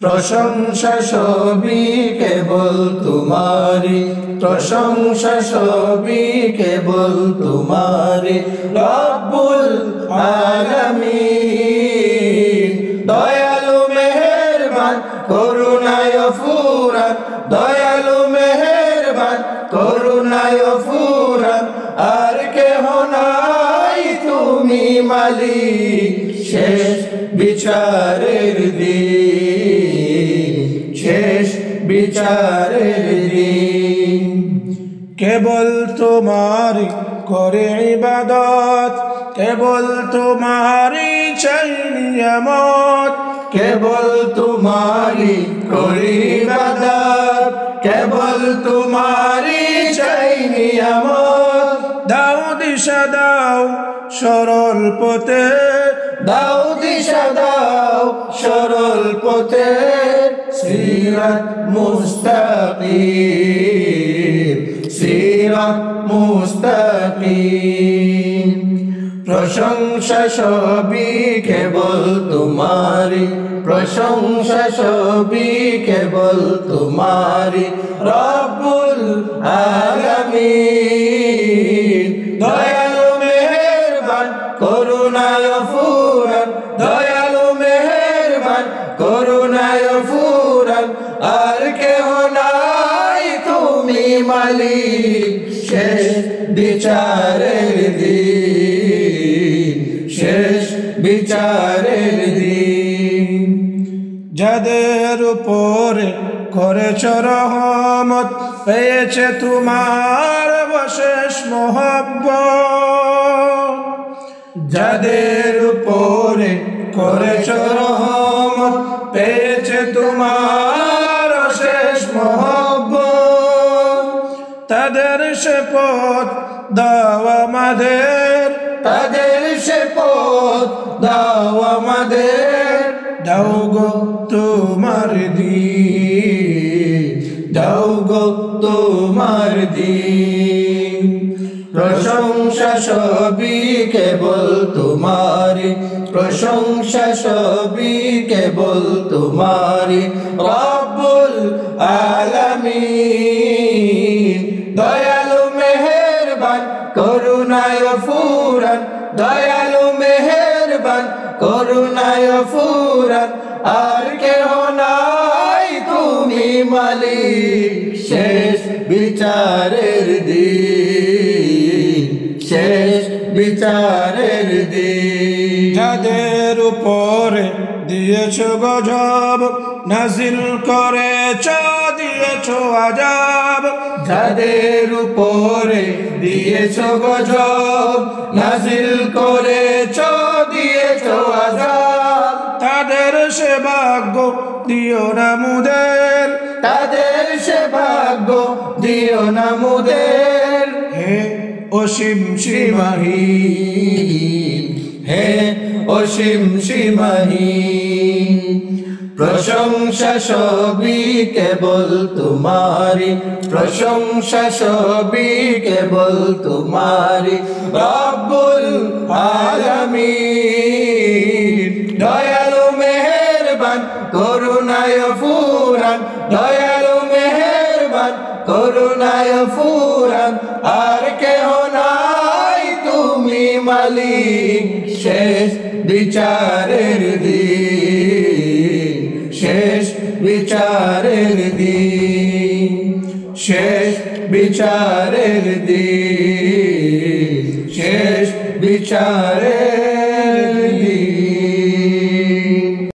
প্রশংসা সবই কেবল তোমারি, প্রশংসা সবই কেবল তোমারি রব্বুল আলামিন। দয়ালু মেহেরবান করুণায় ফুরান, দয়ালু মেহেরবান করুণায় ফুরান, আর কেহ নাই তুমি মালিক শেষ বিচারের দিন, শেষ বিচারের দিন। কেবল তোমারি করে ইবাদত, কেবল তোমারি চাই নিয়ামত, কেবল তোমারি করি ইবাদত, কেবল তোমারি চাই নিয়ামত। দাও দিশা দাও সরল পথে, দাও দিশা দাও সরল পথে, সিরাত মুস্তাকিম, সিরাত মুস্তাকিম। প্রশংসা সবই কেবল তোমারি, প্রশংসা সবই কেবল তোমারি রব্বুল আলামিন। দয়ালু মেহেরবান করুণায় ফুরান, দয়ালু মেহেরবান করুণায় ফুরান, আর কেহ নাই তুমি মালিক শেষ বিচারের দিন, শেষ বিচারের দিন। যাদের উপরে করেছ রহমত, পেয়েছে তোমার অশেষ মহব্বত। যাদের উপরে করেছ রহমত, পেয়েছে তোমার অশেষ মহব্বত। তাদের সে পথ দাও আমাদের, তাদের সে পথ দাও আমাদের, দাও গো তোমার দিন, দাও গো তোমার দিন। প্রশংসা সবই কেবল তোমারি, প্রশংসা সবই কেবল তোমারি রব্বুল আলামিন। দয়ালু মেহেরবান করুণায় ফুরান, দয়ালু মেহেরবান করুণায় ফুরান, আর কেহ নাই তুমি মালিক শেষ বিচারের দিন, শেষ বিচারের দিন। যাদের উপরে দিয়েছ গজব, নাজিল করেছ দিয়েছ আজাব, যাদের উপরে দিয়েছ গজব, নাজিল করেছ দিয়েছ আযাব, তাদের সে ভাগ্য দিও না মুদের, তাদের সে ভাগ্য দিও না মুদের। হে অসীম সীমাহীন, হে অসীম সীমাহীন। প্রশংসা সবই কেবল তোমারি, প্রশংসা সবই কেবল তোমারি রব্বুল আলামিন। দয়ালু মেহেরবান করুণায় ফুরান, দয়ালু মেহেরবান করুণায় ফুরান, আর কেহ নাই তুমি মালিক শেষ বিচারের দিন, শেষ বিচারের দিন, শেষ বিচারের দিন, শেষ বিচারের